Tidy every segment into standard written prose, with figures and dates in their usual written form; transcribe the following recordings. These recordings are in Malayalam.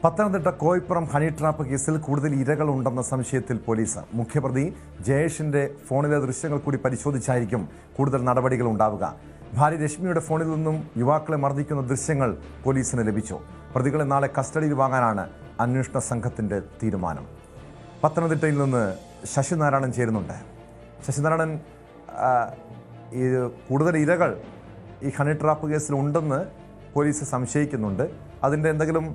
പത്തനംതിട്ട കോയിപ്പുറം ഹണി ട്രാപ്പ് കേസിൽ കൂടുതൽ ഇരകളുണ്ടെന്ന സംശയത്തിൽ പോലീസ്. മുഖ്യപ്രതി ജയേഷിന്റെ ഫോണിലെ ദൃശ്യങ്ങൾ കൂടി പരിശോധിച്ചായിരിക്കും കൂടുതൽ നടപടികൾ ഉണ്ടാവുക. ഭാര്യ രശ്മിയുടെ ഫോണിൽ നിന്നും യുവാക്കളെ മർദ്ദിക്കുന്ന ദൃശ്യങ്ങൾ പോലീസിന് ലഭിച്ചു. പ്രതികളെ നാളെ കസ്റ്റഡിയിൽ വാങ്ങാനാണ് അന്വേഷണ സംഘത്തിന്റെ തീരുമാനം. പത്തനംതിട്ടയിൽ നിന്ന് ശശിനാരായണൻ ചേരുന്നുണ്ട്. ശശിനാരായണൻ, ഈ കൂടുതൽ ഇരകൾ ഈ ഹണി ട്രാപ്പ് കേസിൽ ഉണ്ടെന്ന് പോലീസ് സംശയിക്കുന്നുണ്ട്. അതിൻ്റെ എന്തെങ്കിലും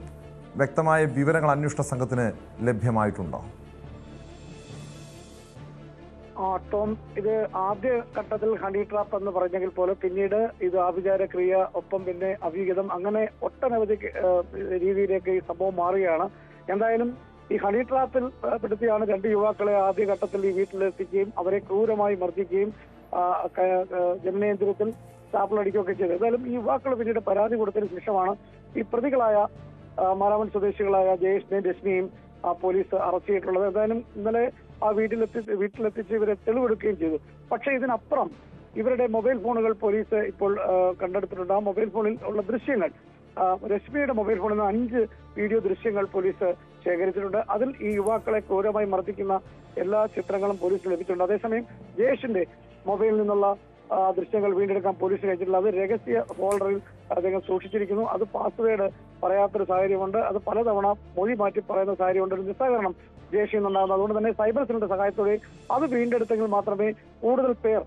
വ്യക്തമായ വിവരങ്ങൾ അന്വേഷണ സംഘത്തിന് ലഭ്യമായിട്ടുണ്ടോ? ടോം, ഇത് ആദ്യ ഘട്ടത്തിൽ ഹണി ട്രാപ്പ് എന്ന് പറഞ്ഞെങ്കിൽ പോലും പിന്നീട് ഇത് ആഭിചാരക്രിയ, ഒപ്പം പിന്നെ അവിഹിതം, അങ്ങനെ ഒട്ടനവധി രീതിയിലേക്ക് ഈ സംഭവം മാറുകയാണ്. എന്തായാലും ഈ ഹണി ട്രാപ്പിൽ പെടുത്തിയാണ് രണ്ട് യുവാക്കളെ ആദ്യഘട്ടത്തിൽ ഈ വീട്ടിലെത്തിക്കുകയും അവരെ ക്രൂരമായി മർദ്ദിക്കുകയും ജനനേന്ദ്രിയത്തിൽ ചാപ്പിളടിക്കുകയൊക്കെ ചെയ്തത്. എന്തായാലും ഈ യുവാക്കൾ പിന്നീട് പരാതി കൊടുത്തതിന് ശേഷമാണ് ഈ പ്രതികളായ മാരാമൺ സ്വദേശികളായ ജയേഷിനെയും രശ്മിയെയും പോലീസ് അറസ്റ്റ് ചെയ്തിട്ടുള്ളത്. എന്തായാലും ഇന്നലെ ആ വീട്ടിലെത്തിച്ച് ഇവരെ തെളിവെടുക്കുകയും ചെയ്തു. പക്ഷേ ഇതിനപ്പുറം ഇവരുടെ മൊബൈൽ ഫോണുകൾ പോലീസ് ഇപ്പോൾ കണ്ടെടുത്തിട്ടുണ്ട്. ആ മൊബൈൽ ഫോണിൽ ഉള്ള ദൃശ്യങ്ങൾ, രശ്മിയുടെ മൊബൈൽ ഫോണിൽ നിന്ന് 5 വീഡിയോ ദൃശ്യങ്ങൾ പോലീസ് ശേഖരിച്ചിട്ടുണ്ട്. അതിൽ ഈ യുവാക്കളെ ക്രൂരമായി മർദ്ദിക്കുന്ന എല്ലാ ചിത്രങ്ങളും പോലീസിന് ലഭിച്ചിട്ടുണ്ട്. അതേസമയം ജയേഷിന്റെ മൊബൈലിൽ നിന്നുള്ള ദൃശ്യങ്ങൾ വീണ്ടെടുക്കാൻ പോലീസ് കഴിച്ചിട്ടുള്ള അത് രഹസ്യ ഫോൾഡറിൽ അദ്ദേഹം സൂക്ഷിച്ചിരിക്കുന്നു. അത് പാസ്വേഡ് പറയാത്തൊരു സാഹചര്യമുണ്ട്. അത് പലതവണ മൊഴി മാറ്റി പറയുന്ന സാഹചര്യമുണ്ട്. ഒരു നിസ്സഹകരണം ജയേഷിൽ നിന്നുണ്ടാകുന്നു. അതുകൊണ്ട് തന്നെ സൈബർ സെല്ലിന്റെ സഹായത്തോടെ അത് വീണ്ടെടുത്തെങ്കിൽ മാത്രമേ കൂടുതൽ പേർ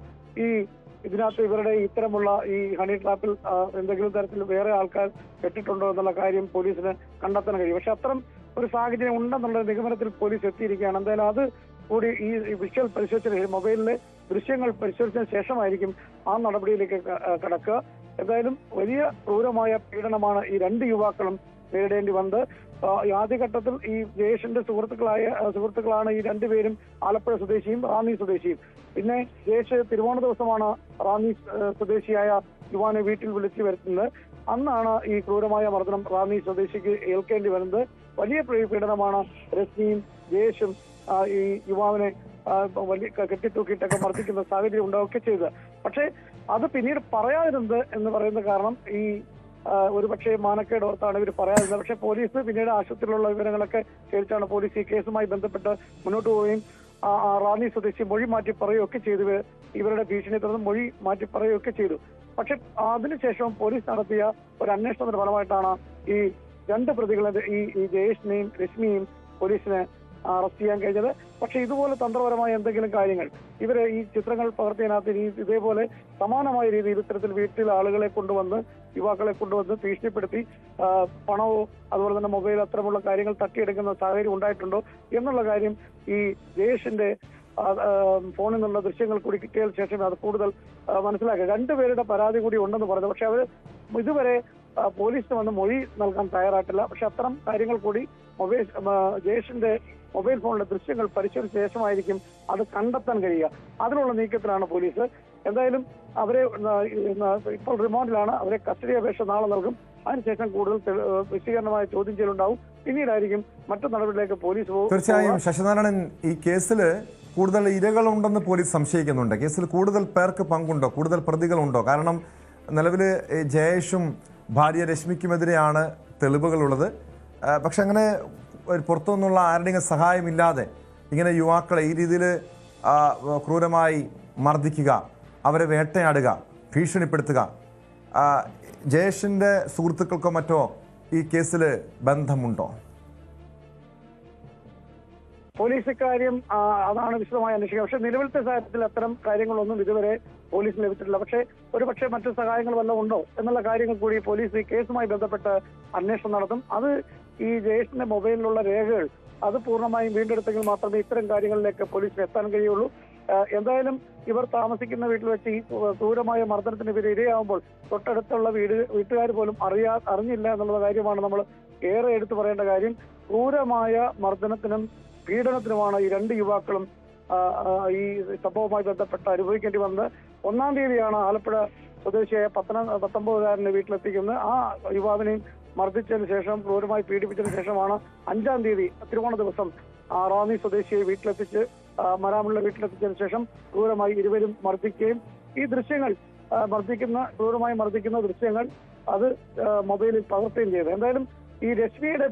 ഇതിനകത്ത് ഇവരുടെ ഇത്തരമുള്ള ഈ ഹണി ട്രാപ്പിൽ എന്തെങ്കിലും തരത്തിൽ വേറെ ആൾക്കാർ പെട്ടിട്ടുണ്ടോ എന്നുള്ള കാര്യം പോലീസിന് കണ്ടെത്താൻ കഴിയും. പക്ഷെ അത്തരം ഒരു സാഹചര്യം ഉണ്ടെന്നുള്ള നിഗമനത്തിൽ പോലീസ് എത്തിയിരിക്കുകയാണ്. എന്തായാലും അത് കൂടി ഈ വിഷ്വൽ പരിശോധിച്ചതിന് മൊബൈലിലെ ദൃശ്യങ്ങൾ പരിശോധിച്ചതിന് ശേഷമായിരിക്കും ആ നടപടിയിലേക്ക് കടക്കുക. എന്തായാലും വലിയ ക്രൂരമായ പീഡനമാണ് ഈ 2 യുവാക്കളും നേരിടേണ്ടി വന്നത്. ആദ്യഘട്ടത്തിൽ ഈ ജയേഷിന്റെ സുഹൃത്തുക്കളാണ് ഈ 2 പേരും ആലപ്പുഴ സ്വദേശിയും റാന്നി സ്വദേശിയും. പിന്നെ ജയേഷ് തിരുവോണ ദിവസമാണ് റാന്നി സ്വദേശിയായ യുവാനെ വീട്ടിൽ വിളിച്ചു വരുത്തുന്നത്. അന്നാണ് ഈ ക്രൂരമായ മർദ്ദനം റാന്നി സ്വദേശിക്ക് ഏൽക്കേണ്ടി വരുന്നത്. വലിയ പീഡനമാണ് രശ്മിയും ജയേഷും ഈ യുവാവിനെ വലിയ കെട്ടിത്തൂക്കിയിട്ടൊക്കെ മർദ്ദിക്കുന്ന സാഹചര്യം ഉണ്ടാവുകയൊക്കെ ചെയ്തത്. പക്ഷേ അത് പിന്നീട് പറയാതിരുന്നത് എന്ന് പറയുന്ന കാരണം ഈ ഒരുപക്ഷെ മാനക്കേട് ഓർത്താണ് ഇവർ പറയാതിരുന്നത്. പക്ഷെ പോലീസ് പിന്നീട് ആശുപത്രിയിലുള്ള വിവരങ്ങളൊക്കെ ശേഖരിച്ചാണ് പോലീസ് ഈ കേസുമായി ബന്ധപ്പെട്ട് മുന്നോട്ട് പോവുകയും റാന്നി സ്വദേശി മൊഴി മാറ്റി പറയുകയൊക്കെ ചെയ്തു. ഇവരുടെ ഭീഷണിയെ തുടർന്ന് മൊഴി മാറ്റി പറയുകയൊക്കെ ചെയ്തു. പക്ഷെ അതിനുശേഷം പോലീസ് നടത്തിയ ഒരു അന്വേഷണത്തിന്റെ ഫലമായിട്ടാണ് ഈ 2 പ്രതികളെ ഈ ജയേഷിനെയും രശ്മിയെയും പോലീസിനെ അറസ്റ്റ് ചെയ്യാൻ കഴിഞ്ഞത്. പക്ഷെ ഇതുപോലെ തന്ത്രപരമായ എന്തെങ്കിലും കാര്യങ്ങൾ ഇവരെ ഈ ചിത്രങ്ങൾ പകർത്തിയതിനകത്ത് ഇതേപോലെ സമാനമായ രീതിയിൽ ഇത്തരത്തിൽ വീട്ടിൽ ആളുകളെ കൊണ്ടുവന്ന് യുവാക്കളെ കൊണ്ടുവന്ന് ഭീഷണിപ്പെടുത്തി പണവോ അതുപോലെ തന്നെ മൊബൈൽ അത്തരമുള്ള കാര്യങ്ങൾ തട്ടിയെടുക്കുന്ന സാഹചര്യം ഉണ്ടായിട്ടുണ്ടോ എന്നുള്ള കാര്യം ഈ ജയേഷിന്റെ ഫോണിൽ നിന്നുള്ള ദൃശ്യങ്ങൾ കൂടി കിട്ടിയതിനു ശേഷം അത് കൂടുതൽ മനസ്സിലാക്കുക. 2 പേരുടെ പരാതി കൂടി ഉണ്ടെന്ന് പറഞ്ഞു. പക്ഷെ അവർ ഇതുവരെ പോലീസിന് വന്ന് മൊഴി നൽകാൻ തയ്യാറായിട്ടില്ല. പക്ഷെ അത്തരം കാര്യങ്ങൾ കൂടി ജയേഷിന്റെ മൊബൈൽ ഫോണിലെ ദൃശ്യങ്ങൾ പരിശോധിച്ച ശേഷമായിരിക്കും അത് കണ്ടെത്താൻ കഴിയുക. അതിനുള്ള നീക്കത്തിലാണ് പോലീസ്. എന്തായാലും അവരെ ഇപ്പോൾ റിമാൻഡിലാണ്. അവരെ കസ്റ്റഡി അപേക്ഷ നാളെ നൽകും. അതിനുശേഷം കൂടുതൽ വിശദീകരണമായ ചോദ്യം ചെയ്യലുണ്ടാവും. പിന്നീടായിരിക്കും മറ്റു നടപടിയിലേക്ക് പോലീസ് പോകും. തീർച്ചയായും ശശിനാരായണൻ, ഈ കേസിൽ കൂടുതൽ ഇരകളുണ്ടെന്ന് പോലീസ് സംശയിക്കുന്നുണ്ട്. കേസിൽ കൂടുതൽ പേർക്ക് പങ്കുണ്ടോ, കൂടുതൽ പ്രതികളുണ്ടോ? കാരണം നിലവിൽ ജയേഷും ഭാര്യ രശ്മിക്കുമെതിരെയാണ് തെളിവുകളുള്ളത്. പക്ഷെ അങ്ങനെ പുറത്തുനിന്നുള്ള ആരുടെയും സഹായമില്ലാതെ ഇങ്ങനെ യുവാക്കളെ ഈ രീതിയിൽ ക്രൂരമായി മർദ്ദിക്കുക, അവരെ വേട്ടയാടുക, ഭീഷണിപ്പെടുത്തുക, ജയേഷിന്റെ സുഹൃത്തുക്കൾക്കോ മറ്റോ ഈ കേസിൽ ബന്ധമുണ്ടോ? പോലീസ് ഇക്കാര്യം അതാണ് വിശദമായി അന്വേഷിക്കുക. പക്ഷെ നിലവിലത്തെ സാഹചര്യത്തിൽ അത്തരം കാര്യങ്ങളൊന്നും ഇതുവരെ പോലീസിന് ലഭിച്ചിട്ടില്ല. പക്ഷേ ഒരുപക്ഷെ മറ്റു സഹായങ്ങൾ വല്ലതും ഉണ്ടോ എന്നുള്ള കാര്യങ്ങൾ കൂടി പോലീസ് ഈ കേസുമായി ബന്ധപ്പെട്ട് അന്വേഷണം നടത്തും. അത് ഈ ജയേഷിന്റെ മൊബൈലിലുള്ള രേഖകൾ അത് പൂർണ്ണമായും വീണ്ടെടുത്തെങ്കിൽ മാത്രമേ ഇത്തരം കാര്യങ്ങളിലേക്ക് പോലീസിന് എത്താൻ കഴിയുള്ളൂ. എന്തായാലും ഇവർ താമസിക്കുന്ന വീട്ടിൽ വെച്ച് ഈ ക്രൂരമായ മർദ്ദനത്തിന് ഇവർ ഇരയാവുമ്പോൾ തൊട്ടടുത്തുള്ള വീട്ടുകാർ പോലും അറിഞ്ഞില്ല എന്നുള്ള കാര്യമാണ് നമ്മൾ ഏറെ എടുത്തു പറയേണ്ട കാര്യം. ക്രൂരമായ മർദ്ദനത്തിനും പീഡനത്തിനുമാണ് ഈ 2 യുവാക്കളും ഈ സംഭവവുമായി ബന്ധപ്പെട്ട് അനുഭവിക്കേണ്ടി വന്നത്. 1-ാം തീയതിയാണ് ആലപ്പുഴ സ്വദേശിയായ 19-കാരനെ വീട്ടിലെത്തിക്കുന്നത്. ആ യുവാവിനെയും മർദ്ദിച്ചതിന് ശേഷം ക്രൂരമായി പീഡിപ്പിച്ചതിന് ശേഷമാണ് 5-ാം തീയതി തിരുവോണ ദിവസം റാന്നി സ്വദേശിയെ വീട്ടിലെത്തിച്ച് മരാമുള്ള വീട്ടിലെത്തിച്ചതിന് ശേഷം ക്രൂരമായി ഇരുവരും മർദ്ദിക്കുകയും ഈ ദൃശ്യങ്ങൾ ക്രൂരമായി മർദ്ദിക്കുന്ന ദൃശ്യങ്ങൾ അത് മൊബൈലിൽ പകർത്തുകയും ചെയ്തു. എന്തായാലും ഈ രശ്മിയുടെ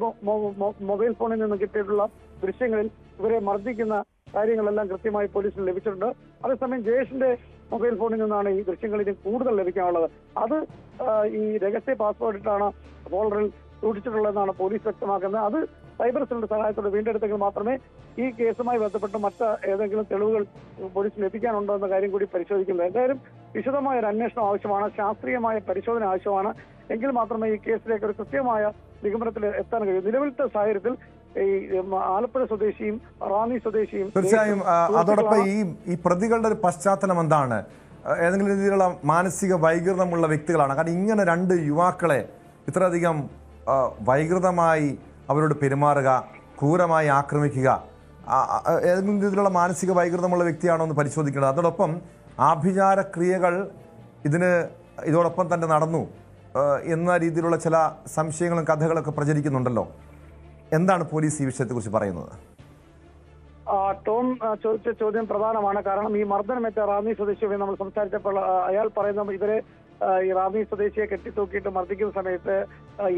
മൊബൈൽ ഫോണിൽ നിന്ന് കിട്ടിയിട്ടുള്ള ദൃശ്യങ്ങളിൽ ഇവരെ മർദ്ദിക്കുന്ന കാര്യങ്ങളെല്ലാം കൃത്യമായി പോലീസിന് ലഭിച്ചിട്ടുണ്ട്. അതേസമയം ജയേഷിന്റെ മൊബൈൽ ഫോണിൽ നിന്നാണ് ഈ ദൃശ്യങ്ങളിൽ കൂടുതൽ ലഭിക്കാനുള്ളത്. അത് ഈ രഹസ്യ പാസ്വേഡ് ഇട്ടാണ് ഫോൾഡറിൽ സൂക്ഷിച്ചിട്ടുള്ളതെന്നാണ് പോലീസ് വ്യക്തമാക്കുന്നത്. അത് സൈബർ സെല്ലിന്റെ സഹായത്തോടെ വീണ്ടെടുത്തെങ്കിൽ മാത്രമേ ഈ കേസുമായി ബന്ധപ്പെട്ട് മറ്റ് ഏതെങ്കിലും തെളിവുകൾ പോലീസിന് ലഭിക്കാനുണ്ടോ എന്ന കാര്യം കൂടി പരിശോധിക്കുന്നത്. എന്തായാലും വിശദമായ ഒരു അന്വേഷണം ആവശ്യമാണ്, ശാസ്ത്രീയമായ പരിശോധന ആവശ്യമാണ്. എങ്കിൽ മാത്രമേ ഈ കേസിലേക്ക് ഒരു കൃത്യമായ നിഗമനത്തിൽ എത്താൻ കഴിയൂ. നിലവിലത്തെ സാഹചര്യത്തിൽ ഈ ആലപ്പുഴ സ്വദേശിയും റാന്നി സ്വദേശിയും തീർച്ചയായും അതോടൊപ്പം ഈ പ്രതികളുടെ ഒരു പശ്ചാത്തലം എന്താണ്? ഏതെങ്കിലും രീതിയിലുള്ള മാനസിക വൈകൃതമുള്ള വ്യക്തികളാണ്? കാരണം ഇങ്ങനെ രണ്ട് യുവാക്കളെ ഇത്രയധികം വൈകൃതമായി അവരോട് പെരുമാറുക, ക്രൂരമായി ആക്രമിക്കുക, ഏതെങ്കിലും രീതിയിലുള്ള മാനസിക വൈകൃതമുള്ള വ്യക്തിയാണോ എന്ന് പരിശോധിക്കേണ്ടത്. അതോടൊപ്പം ആഭിചാര ക്രിയകൾ ഇതോടൊപ്പം തന്നെ നടന്നു എന്ന രീതിയിലുള്ള ചില സംശയങ്ങളും കഥകളൊക്കെ പ്രചരിക്കുന്നുണ്ടല്ലോ. എന്താണ് പോലീസ് ഈ വിഷയത്തെക്കുറിച്ച് പറയുന്നത്? ടോം ചോദിച്ച ചോദ്യം പ്രധാനമാണ്. കാരണം ഈ മർദ്ദനമേറ്റ റാന്നി സ്വദേശിയുമായി നമ്മൾ സംസാരിച്ചപ്പോൾ അയാൾ പറയുന്ന ഇവരെ ഈ റാന്നി സ്വദേശിയെ കെട്ടിത്തൂക്കിയിട്ട് മർദ്ദിക്കുന്ന സമയത്ത്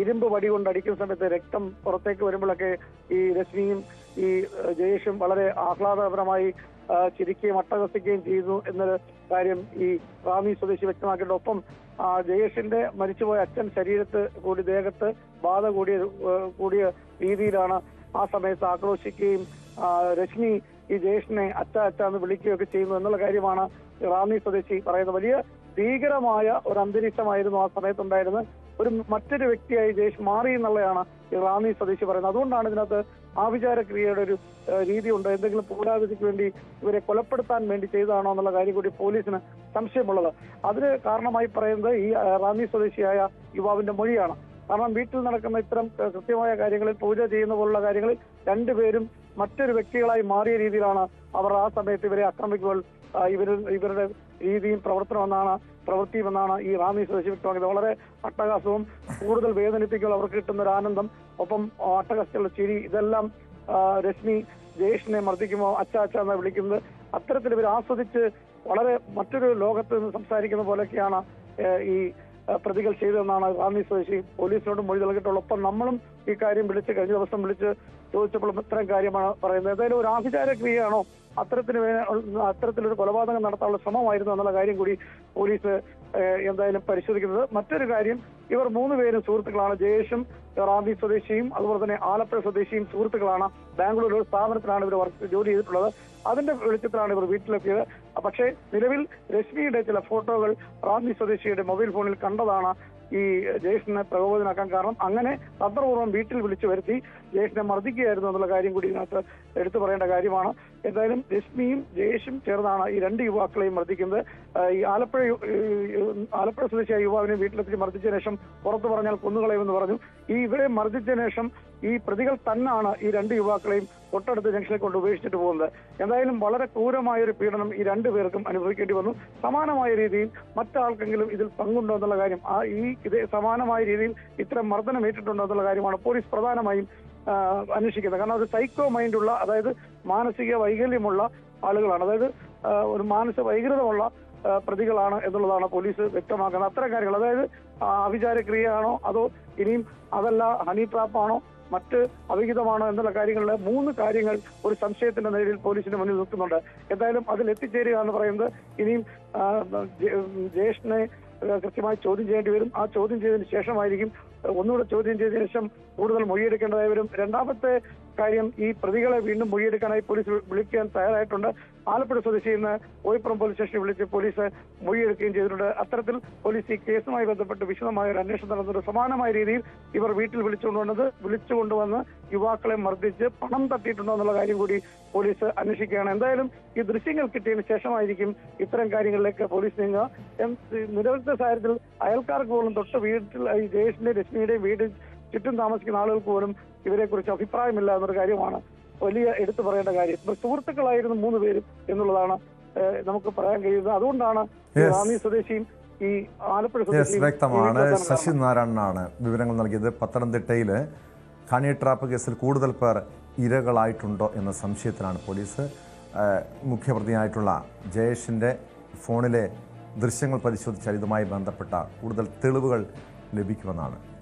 ഇരുമ്പ് വടി കൊണ്ട് അടിക്കുന്ന സമയത്ത് രക്തം പുറത്തേക്ക് വരുമ്പോഴൊക്കെ ഈ രശ്മിയും ഈ ജയേഷും വളരെ ആഹ്ലാദപരമായി ചിരിക്കുകയും അട്ടഹസിക്കുകയും ചെയ്യുന്നു എന്നൊരു കാര്യം ഈ റാന്നി സ്വദേശി വ്യക്തമാക്കിയിട്ട് ഒപ്പം ജയേഷിന്റെ മരിച്ചുപോയ അച്ഛൻ ശരീരത്ത് കൂടി ദേഹത്ത് ബാധ കൂടിയ രീതിയിലാണ് ആ സമയത്ത് ആക്രോശിക്കുകയും രശ്മി ഈ ജയേഷിനെ അച്ഛ എന്ന് വിളിക്കുകയൊക്കെ ചെയ്യുന്നു എന്നുള്ള കാര്യമാണ് റാന്നി സ്വദേശി പറയുന്നത്. വലിയ ഭീകരമായ ഒരു അന്തരീക്ഷമായിരുന്നു ആ സമയത്തുണ്ടായിരുന്നത്. മറ്റൊരു വ്യക്തിയായി ജയേഷ് മാറി എന്നുള്ളതാണ് ഈ റാന്നി സ്വദേശി പറയുന്നത്. അതുകൊണ്ടാണ് ഇതിനകത്ത് ആഭിചാര ക്രിയയുടെ ഒരു രീതിയുണ്ട്, എന്തെങ്കിലും പൂരാഗതിക്ക് വേണ്ടി ഇവരെ കൊലപ്പെടുത്താൻ വേണ്ടി ചെയ്തതാണോ എന്നുള്ള കാര്യം കൂടി പോലീസിന് സംശയമുള്ളത്. അതിന് കാരണമായി പറയുന്നത് ഈ റാന്നി സ്വദേശിയായ യുവാവിന്റെ മൊഴിയാണ്. കാരണം വീട്ടിൽ നടക്കുന്ന ഇത്തരം കൃത്യമായ കാര്യങ്ങളിൽ, പൂജ ചെയ്യുന്ന പോലുള്ള കാര്യങ്ങളിൽ രണ്ടുപേരും മറ്റൊരു വ്യക്തികളായി മാറിയ രീതിയിലാണ് അവർ ആ സമയത്ത് ഇവരെ ആക്രമിക്കുമ്പോൾ ഇവരുടെ രീതിയും പ്രവൃത്തിയുമെന്നാണ് ഈ റാന്നി സ്വദേശി വ്യക്തമാക്കിയത്. വളരെ അട്ടഹാസവും കൂടുതൽ വേദനിപ്പിക്കൽ അവർക്ക് കിട്ടുന്ന ഒരു ആനന്ദം, ഒപ്പം അട്ടഹാസത്തിലുള്ള ചിരി, ഇതെല്ലാം രശ്മി ജയേഷിനെ മർദ്ദിക്കുമ്പോൾ അച്ഛ എന്ന് വിളിക്കുന്നത് അത്തരത്തിൽ ഇവർ ആസ്വദിച്ച് വളരെ മറ്റൊരു ലോകത്ത് നിന്ന് സംസാരിക്കുന്ന പോലെയൊക്കെയാണ് ഈ പ്രതികൾ ചെയ്തതെന്നാണ് റാന്നി സ്വദേശി പോലീസിനോട് മൊഴി നൽകിയിട്ടുള്ളത്. ഒപ്പം നമ്മളും ഈ കാര്യം കഴിഞ്ഞ ദിവസം വിളിച്ച് ചോദിച്ചപ്പോഴും ഇത്തരം കാര്യമാണ് പറയുന്നത്. ഏതായാലും ഒരു ആഭിചാര ക്രിയയാണോ, അത്തരത്തിലൊരു കൊലപാതകം നടത്താനുള്ള ശ്രമമായിരുന്നു എന്നുള്ള കാര്യം കൂടി പോലീസ് എന്തായാലും പരിശോധിക്കുന്നത്. മറ്റൊരു കാര്യം, ഇവർ മൂന്നുപേരും സുഹൃത്തുക്കളാണ്. ജയേഷും റാന്നി സ്വദേശിയും അതുപോലെ തന്നെ ആലപ്പുഴ സ്വദേശിയും സുഹൃത്തുക്കളാണ്. ബാംഗ്ലൂരിൽ ഒരു സ്ഥാപനത്തിലാണ് ഇവർ ജോലി ചെയ്തിട്ടുള്ളത്. അതിന്റെ വെളിച്ചത്തിലാണ് ഇവർ വീട്ടിലെത്തിയത്. പക്ഷേ നിലവിൽ രശ്മിയുടെ ചില ഫോട്ടോകൾ റാന്നി സ്വദേശിയുടെ മൊബൈൽ ഫോണിൽ കണ്ടതാണ് ഈ ജയേഷിനെ പ്രകോപനമാക്കാൻ കാരണം. അങ്ങനെ തന്ത്രപൂർവ്വം വീട്ടിൽ വിളിച്ചു വരുത്തി ജയേഷിനെ മർദ്ദിക്കുകയായിരുന്നു എന്നുള്ള കാര്യം കൂടി ഇതിനകത്ത് എടുത്തു പറയേണ്ട കാര്യമാണ്. എന്തായാലും രശ്മിയും ജയേഷും ചേർന്നാണ് ഈ രണ്ട് യുവാക്കളെയും മർദ്ദിക്കുന്നത്. ഈ ആലപ്പുഴ സ്വദേശിയായ യുവാവിനെ വീട്ടിലെത്തിച്ച് മർദ്ദിച്ചതിന് ശേഷം പുറത്തു പറഞ്ഞാൽ കൊന്നുകളയുമെന്ന് പറഞ്ഞു. ഇവരെ മർദ്ദിച്ചതിന് ശേഷം ഈ പ്രതികൾ തന്നാണ് ഈ രണ്ട് യുവാക്കളെയും തൊട്ടടുത്ത ജംഗ്ഷനിൽ കൊണ്ട് ഉപേക്ഷിച്ചിട്ട് പോകുന്നത്. എന്തായാലും വളരെ ക്രൂരമായ ഒരു പീഡനം ഈ രണ്ടുപേർക്കും അനുഭവിക്കേണ്ടി വന്നു. സമാനമായ രീതിയിൽ മറ്റാൾക്കെങ്കിലും ഇതിൽ പങ്കുണ്ടോ എന്നുള്ള കാര്യം, ഇതേ സമാനമായ രീതിയിൽ ഇത്തരം മർദ്ദനം ഏറ്റിട്ടുണ്ടോ എന്നുള്ള കാര്യമാണ് പോലീസ് പ്രധാനമായും അന്വേഷിക്കുന്നത്. കാരണം ഒരു സൈക്കോ മൈൻഡുള്ള, അതായത് മാനസിക വൈകല്യമുള്ള ആളുകളാണ്, അതായത് ഒരു മാനസിക വൈകൃതമുള്ള പ്രതികളാണ് എന്നുള്ളതാണ് പോലീസ് വ്യക്തമാക്കുന്നത്. അത്തരം കാര്യങ്ങൾ, അതായത് അവിചാര ക്രിയയാണോ അതോ ഇനിയും അതല്ല ഹണി ട്രാപ്പാണോ മറ്റ് അവിഹിതമാണോ എന്നുള്ള കാര്യങ്ങളിൽ 3 കാര്യങ്ങൾ ഒരു സംശയത്തിന്റെ നിലയിൽ പോലീസിന് മുന്നിൽ നിൽക്കുന്നുണ്ട്. എന്തായാലും അതിൽ എത്തിച്ചേരുക എന്ന് പറയുന്നത് ഇനിയും ജയേഷിനെ കൃത്യമായി ചോദ്യം ചെയ്യേണ്ടി വരും. ആ ചോദ്യം ചെയ്തതിന് ശേഷമായിരിക്കും, ഒന്നുകൂടെ ചോദ്യം ചെയ്തതിനു ശേഷം കൂടുതൽ മൊഴിയെടുക്കേണ്ടതായി വരും. രണ്ടാമത്തെ കാര്യം, ഈ പ്രതികളെ വീണ്ടും മൊഴിയെടുക്കാനായി പോലീസ് വിളിക്കാൻ തയ്യാറായിട്ടുണ്ട്. ആലപ്പുഴ സ്വദേശിയിൽ നിന്ന് ഓയിപ്പുറം പോലീസ് സ്റ്റേഷനിൽ വിളിച്ച് പോലീസ് മൊഴിയെടുക്കുകയും ചെയ്തിട്ടുണ്ട്. അത്തരത്തിൽ പോലീസ് ഈ കേസുമായി ബന്ധപ്പെട്ട് വിശദമായ ഒരു അന്വേഷണം നടന്നിട്ടുണ്ട്. സമാനമായ രീതിയിൽ ഇവർ വീട്ടിൽ വിളിച്ചുകൊണ്ടുവന്ന് യുവാക്കളെ മർദ്ദിച്ച് പണം തട്ടിയിട്ടുണ്ടോ എന്നുള്ള കാര്യം കൂടി പോലീസ് അന്വേഷിക്കുകയാണ്. എന്തായാലും ഈ ദൃശ്യങ്ങൾ കിട്ടിയതിനു ശേഷമായിരിക്കും ഇത്തരം കാര്യങ്ങളിലേക്ക് പോലീസ് നീങ്ങുക. നിലവിലത്തെ സാഹചര്യത്തിൽ അയൽക്കാർക്ക് പോലും തൊട്ട് വീട്ടിൽ ഈ ജയേഷിന്റെയും രശ്മിയുടെയും വീട്ടിൽ ചുറ്റും താമസിക്കുന്ന ആളുകൾക്ക് പോലും ഇവരെ കുറിച്ച് അഭിപ്രായമില്ല എന്നൊരു കാര്യമാണ് വലിയ എടുത്തു പറയേണ്ട കാര്യം. സുഹൃത്തുക്കളായിരുന്നു 3 പേരും എന്നുള്ളതാണ് നമുക്ക് പറയാൻ കഴിയുന്നത്. അതുകൊണ്ടാണ് റാന്നി സ്വദേശിയും ഈ ആലപ്പുഴ സ്വദേശിയും വ്യക്തമാണ്. ശശി നാരായണനാണ് വിവരങ്ങൾ നൽകിയത്. പത്തനംതിട്ടയില് ഹണി ട്രാപ്പ് കേസിൽ കൂടുതൽ പേർ ഇരകളായിട്ടുണ്ടോ എന്ന സംശയത്തിലാണ് പോലീസ്. മുഖ്യപ്രതിയായിട്ടുള്ള ജയേഷിന്റെ ഫോണിലെ ദൃശ്യങ്ങൾ പരിശോധിച്ചാൽ ഇതുമായി ബന്ധപ്പെട്ട കൂടുതൽ തെളിവുകൾ ലഭിക്കുമെന്നാണ്